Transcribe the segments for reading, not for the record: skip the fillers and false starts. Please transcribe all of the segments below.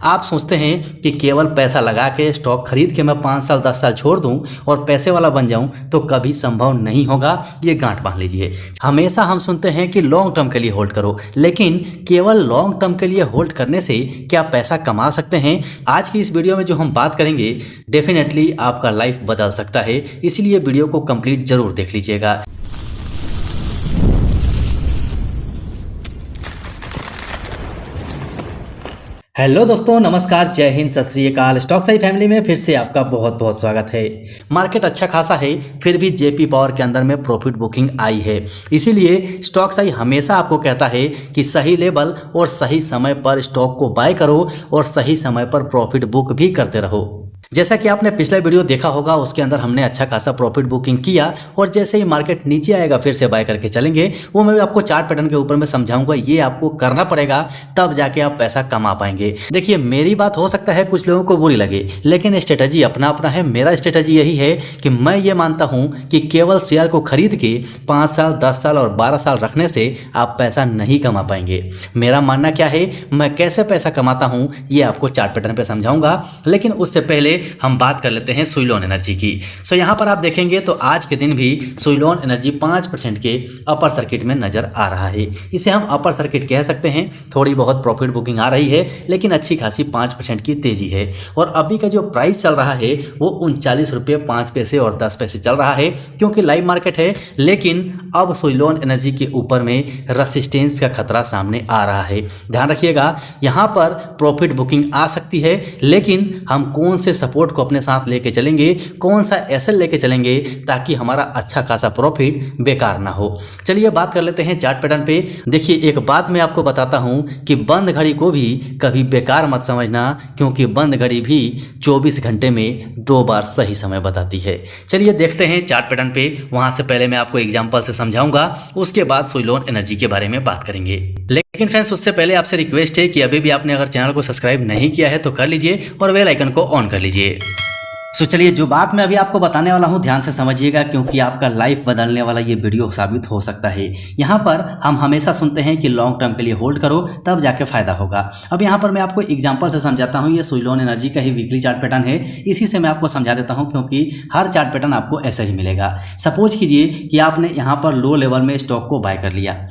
आप सोचते हैं कि केवल पैसा लगा के स्टॉक खरीद के मैं 5 साल 10 साल छोड़ दूं और पैसे वाला बन जाऊं, तो कभी संभव नहीं होगा। ये गांठ बांध लीजिए। हमेशा हम सुनते हैं कि लॉन्ग टर्म के लिए होल्ड करो, लेकिन केवल लॉन्ग टर्म के लिए होल्ड करने से क्या पैसा कमा सकते हैं? आज की इस वीडियो में जो हम बात करेंगे, डेफिनेटली आपका लाइफ बदल सकता है, इसलिए वीडियो को कंप्लीट जरूर देख लीजिएगा। हेलो दोस्तों, नमस्कार, जय हिंद, सत श्री अकाल। स्टॉक साई फैमिली में फिर से आपका बहुत बहुत स्वागत है। मार्केट अच्छा खासा है, फिर भी जेपी पावर के अंदर में प्रॉफिट बुकिंग आई है। इसीलिए स्टॉक साई हमेशा आपको कहता है कि सही लेवल और सही समय पर स्टॉक को बाय करो और सही समय पर प्रॉफिट बुक भी करते रहो। जैसा कि आपने पिछला वीडियो देखा होगा, उसके अंदर हमने अच्छा खासा प्रॉफिट बुकिंग किया और जैसे ही मार्केट नीचे आएगा फिर से बाय करके चलेंगे। वो मैं आपको चार्ट पैटर्न के ऊपर में समझाऊंगा, ये आपको करना पड़ेगा, तब जाके आप पैसा कमा पाएंगे। देखिए, मेरी बात हो सकता है कुछ लोगों को बुरी लगे, लेकिन स्ट्रेटजी अपना अपना है। मेरा स्ट्रेटजी यही है कि मैं ये मानता हूँ कि केवल शेयर को खरीद के 5 साल 10 साल और 12 साल रखने से आप पैसा नहीं कमा पाएंगे। मेरा मानना क्या है, मैं कैसे पैसा कमाता हूँ, ये आपको चार्ट पैटर्न पे समझाऊंगा। लेकिन उससे पहले हम बात कर लेते हैं सुइलोन एनर्जी की। यहाँ पर आप देखेंगे तो आज के दिन भी सुइलोन एनर्जी 5% के अपर सर्किट में नजर आ रहा है। इसे हम अपर सर्किट कह सकते हैं। थोड़ी बहुत प्रॉफिट बुकिंग आ रही है, लेकिन अच्छी खासी 5% की तेजी है। और अभी का जो प्राइस चल रहा है वो 39 रुपये 5 पैसे और 10 पैसे चल रहा है, क्योंकि लाइव मार्केट है। लेकिन अब सुइलोन एनर्जी के ऊपर में रेसिस्टेंस का खतरा सामने आ रहा है। ध्यान रखिएगा, यहाँ पर प्रॉफिट बुकिंग आ सकती है, लेकिन हम कौन से सपोर्ट को अपने साथ लेके चलेंगे, कौन सा एसएल लेके चलेंगे, ताकि हमारा अच्छा खासा प्रॉफिट बेकार ना हो। चलिए बात कर लेते हैं चार्ट पैटर्न पे। देखिए, एक बात मैं आपको बताता हूं कि बंद घड़ी को भी कभी बेकार मत समझना, क्योंकि बंद घड़ी भी 24 घंटे में 2 बार सही समय बताती है। चलिए देखते हैं चार्ट पैटर्न पे। वहां से पहले मैं आपको एग्जांपल से समझाऊंगा, उसके बाद सुइलोन एनर्जी के बारे में बात करेंगे। लेकिन फ्रेंड्स, उससे पहले आपसे रिक्वेस्ट है कि अभी भी आपने अगर चैनल को सब्सक्राइब नहीं किया है तो कर लीजिए और बेल आइकन को ऑन कर लीजिए। चलिए, जो बात मैं अभी आपको बताने वाला हूं, ध्यान से समझिएगा, क्योंकि आपका लाइफ बदलने वाला ये वीडियो साबित हो सकता है। यहाँ पर हम हमेशा सुनते हैं कि लॉन्ग टर्म के लिए होल्ड करो, तब जाके फायदा होगा। अब यहाँ पर मैं आपको एग्जांपल से समझाता हूँ। ये सुइलोन एनर्जी का ही वीकली चार्ट पैटर्न है, इसी से मैं आपको समझा देता हूँ, क्योंकि हर चार्ट पैटर्न आपको ऐसा ही मिलेगा। सपोज कीजिए कि आपने यहाँ पर लो लेवल में स्टॉक को बाय कर लिया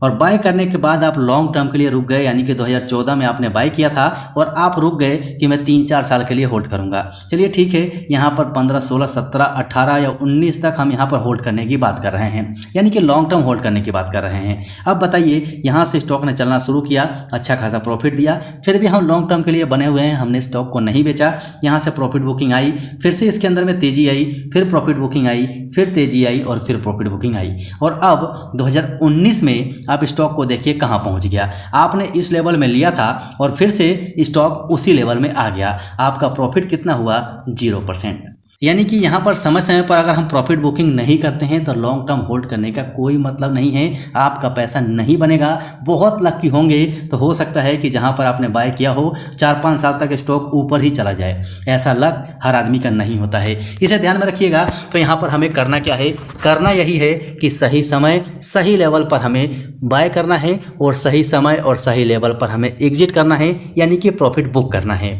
और बाय करने के बाद आप लॉन्ग टर्म के लिए रुक गए, यानी कि 2014 में आपने बाय किया था और आप रुक गए कि मैं 3-4 साल के लिए होल्ड करूंगा। चलिए ठीक है, यहाँ पर 15, 16, 17, 18 या 19 तक हम यहाँ पर होल्ड करने की बात कर रहे हैं, यानी कि लॉन्ग टर्म होल्ड करने की बात कर रहे हैं। अब बताइए, यहाँ से स्टॉक ने चलना शुरू किया, अच्छा खासा प्रॉफिट दिया, फिर भी हम लॉन्ग टर्म के लिए बने हुए हैं, हमने स्टॉक को नहीं बेचा। यहाँ से प्रॉफिट बुकिंग आई, फिर से इसके अंदर में तेजी आई, फिर प्रॉफिट बुकिंग आई, फिर तेजी आई और फिर प्रॉफिट बुकिंग आई। और अब 2019 में आप स्टॉक को देखिए कहां पहुंच गया। आपने इस लेवल में लिया था और फिर से स्टॉक उसी लेवल में आ गया। आपका प्रॉफिट कितना हुआ? 0%। यानी कि यहाँ पर समय समय पर अगर हम प्रॉफिट बुकिंग नहीं करते हैं तो लॉन्ग टर्म होल्ड करने का कोई मतलब नहीं है। आपका पैसा नहीं बनेगा। बहुत लकी होंगे तो हो सकता है कि जहाँ पर आपने बाय किया हो 4-5 साल तक स्टॉक ऊपर ही चला जाए। ऐसा लक हर आदमी का नहीं होता है, इसे ध्यान में रखिएगा। तो यहाँ पर हमें करना क्या है? करना यही है कि सही समय सही लेवल पर हमें बाय करना है और सही समय और सही लेवल पर हमें एग्जिट करना है, यानी कि प्रॉफिट बुक करना है।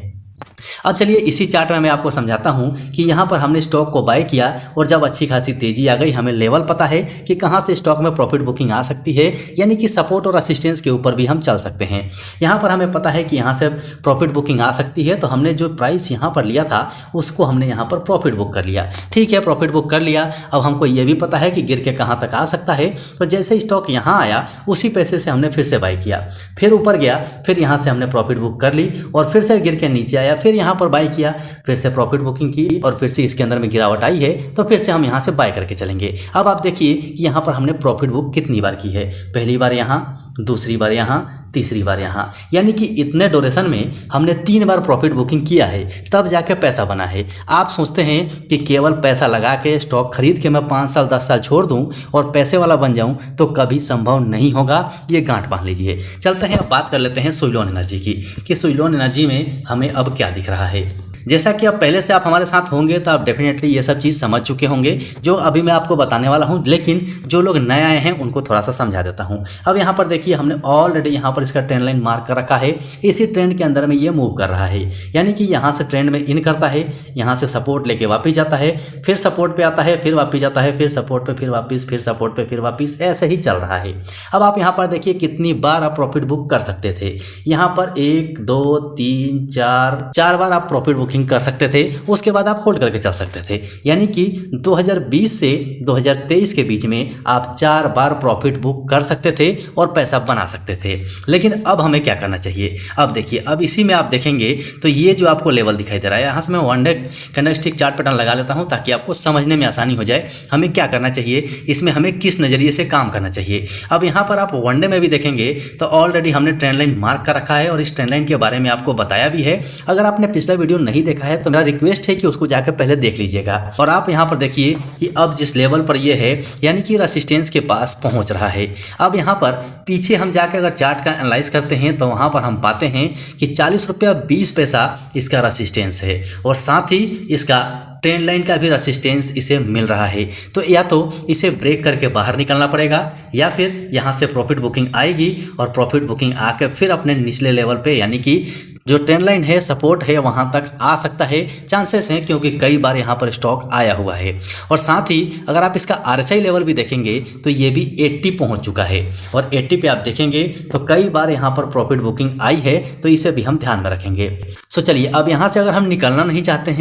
अब चलिए इसी चार्ट में मैं आपको समझाता हूं कि यहां पर हमने स्टॉक को बाय किया और जब अच्छी खासी तेजी आ गई, हमें लेवल पता है कि कहां से स्टॉक में प्रॉफिट बुकिंग आ सकती है, यानी कि सपोर्ट और असिस्टेंस के ऊपर भी हम चल सकते हैं। यहां पर हमें पता है कि यहां से प्रॉफिट बुकिंग आ सकती है, तो हमने जो प्राइस यहां पर लिया था उसको हमने यहां पर प्रॉफिट बुक कर लिया। ठीक है, प्रॉफिट बुक कर लिया। अब हमको यह भी पता है कि गिर के कहां तक आ सकता है, तो जैसे स्टॉक यहां आया उसी पैसे से हमने फिर से बाय किया, फिर ऊपर गया, फिर यहां से हमने प्रॉफिट बुक कर ली और फिर से गिर के नीचे आया, फिर यहाँ पर बाय किया, फिर से प्रॉफिट बुकिंग की और फिर से इसके अंदर में गिरावट आई है, तो फिर से हम यहाँ से बाय करके चलेंगे। अब आप देखिए कि यहाँ पर हमने प्रॉफिट बुक कितनी बार की है। पहली बार यहाँ, दूसरी बार यहाँ, तीसरी बार यहाँ, यानी कि इतने ड्यूरेशन में हमने 3 बार प्रॉफिट बुकिंग किया है, तब जाके पैसा बना है। आप सोचते हैं कि केवल पैसा लगा के स्टॉक खरीद के मैं 5 साल 10 साल छोड़ दूं और पैसे वाला बन जाऊं, तो कभी संभव नहीं होगा। ये गांठ बांध लीजिए। चलते हैं, अब बात कर लेते हैं सुइलोन एनर्जी की, कि सुइलोन एनर्जी में हमें अब क्या दिख रहा है। जैसा कि अब पहले से आप हमारे साथ होंगे तो आप डेफिनेटली ये सब चीज़ समझ चुके होंगे जो अभी मैं आपको बताने वाला हूँ, लेकिन जो लोग नए आए हैं उनको थोड़ा सा समझा देता हूँ। अब यहाँ पर देखिए हमने ऑलरेडी यहाँ पर इसका ट्रेंड लाइन मार्क कर रखा है। इसी ट्रेंड के अंदर में ये मूव कर रहा है, यानी कि यहाँ से ट्रेंड में इन करता है, यहाँ से सपोर्ट लेके वापस जाता है, फिर सपोर्ट पे आता है, फिर वापस जाता है, फिर सपोर्ट पे, फिर वापस, फिर सपोर्ट पे, फिर वापस, ऐसे ही चल रहा है। अब आप यहाँ पर देखिए कितनी बार आप प्रॉफिट बुक कर सकते थे। यहाँ पर 1 2 3 4 बार आप प्रॉफिट बुकिंग कर सकते थे, उसके बाद आप होल्ड करके चल सकते थे। यानी कि 2020 से 2023 के बीच में आप 4 बार प्रॉफिट बुक कर सकते थे और पैसा बना सकते थे। लेकिन अब हमें क्या करना चाहिए? अब देखिए, अब इसी में आप देखेंगे तो ये जो आपको लेवल दिखाई दे रहा है, यहाँ से मैं one day candlestick chart pattern लगा लेता हूँ ताकि आपको समझने में आसानी हो जाए हमें क्या करना चाहिए, इसमें हमें किस नज़रिए से काम करना चाहिए। अब यहाँ पर आप वन डे में भी देखेंगे तो ऑलरेडी हमने ट्रेंड लाइन मार्क कर रखा है और इस ट्रेंड लाइन के बारे में आपको बताया भी है। अगर आपने पिछला वीडियो नहीं देखा है तो मेरा रिक्वेस्ट है कि उसको जाकर पहले देख लीजिएगा। और आप यहाँ पर देखिए कि अब जिस लेवल पर ये है, यानी कि रेसिस्टेंस के पास पहुँच रहा है। अब यहाँ पर पीछे हम जाकर अगर चार्ट का एनालाइज करते हैं तो वहाँ पर हम पाते हैं कि 40 रुपया 20 पैसा इसका रेसिस्टेंस है और साथ ही इसका ट्रेंड लाइन का भी रेसिस्टेंस इसे मिल रहा है। तो या तो इसे ब्रेक करके बाहर निकलना पड़ेगा या फिर यहाँ से प्रॉफिट बुकिंग आएगी और प्रॉफिट बुकिंग आकर फिर अपने निचले लेवल पे, यानी कि जो ट्रेंड लाइन है, सपोर्ट है, वहाँ तक आ सकता है। चांसेस हैं क्योंकि कई बार यहाँ पर स्टॉक आया हुआ है। और साथ ही अगर आप इसका RSI लेवल भी देखेंगे तो ये भी 80 पहुँच चुका है और 80 पे आप देखेंगे तो कई बार यहाँ पर प्रॉफिट बुकिंग आई है, तो इसे भी हम ध्यान में रखेंगे। सो चलिए, अब यहाँ से अगर हम निकलना नहीं चाहते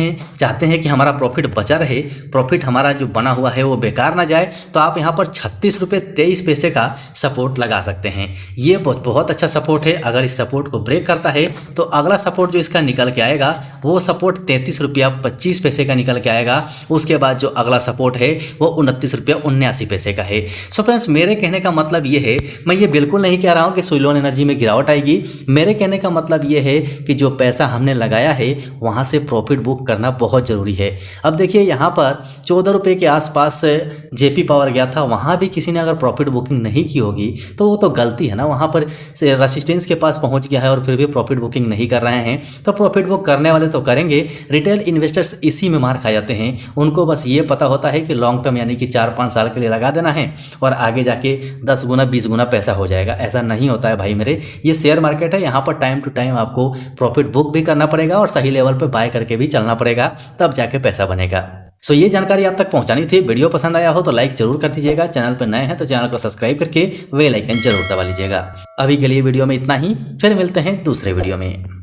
हैं कि हमारा प्रॉफिट बचा रहे, प्रॉफिट हमारा जो बना हुआ है वो बेकार ना जाए, तो आप यहाँ पर 36 रुपये 23 पैसे का सपोर्ट लगा सकते हैं। ये बहुत अच्छा सपोर्ट है। अगर इस सपोर्ट को ब्रेक करता है तो अगला सपोर्ट जो इसका निकल के आएगा वो सपोर्ट 33 रुपया 25 पैसे का निकल के आएगा। उसके बाद जो अगला सपोर्ट है वो 29 रुपया 79 पैसे का है। सो फ्रेंड्स, मेरे कहने का मतलब ये है, मैं ये बिल्कुल नहीं कह रहा हूँ कि सुइलोन एनर्जी में गिरावट आएगी। मेरे कहने का मतलब ये है कि जो पैसा हमने लगाया है वहाँ से प्रॉफिट बुक करना बहुत ज़रूरी है। अब देखिए, यहाँ पर 14 रुपये के आसपास JP पावर गया था, वहाँ भी किसी ने अगर प्रॉफिट बुकिंग नहीं की होगी तो वो तो गलती है ना। वहाँ पर रेसिस्टेंस के पास पहुँच गया है और फिर भी प्रॉफिट बुकिंग नहीं कर रहे हैं, तो प्रॉफिट बुक करने वाले तो करेंगे। रिटेल इन्वेस्टर्स इसी में मार खा जाते हैं। उनको बस ये पता होता है कि लॉन्ग टर्म यानी कि 4-5 साल के लिए लगा देना है और आगे जाके 10 गुना 20 गुना पैसा हो जाएगा। ऐसा नहीं होता है भाई मेरे। ये शेयर मार्केट है, यहाँ पर टाइम टू टाइम आपको प्रॉफिट बुक भी करना पड़ेगा और सही लेवल पर बाय करके भी चलना पड़ेगा, तब जाके पैसा बनेगा। सो ये जानकारी आप तक पहुंचानी थी। वीडियो पसंद आया हो तो लाइक जरूर कर दीजिएगा। चैनल पर नए हैं तो चैनल को सब्सक्राइब करके बेल आइकन जरूर दबा लीजिएगा। अभी के लिए वीडियो में इतना ही, फिर मिलते हैं दूसरे वीडियो में।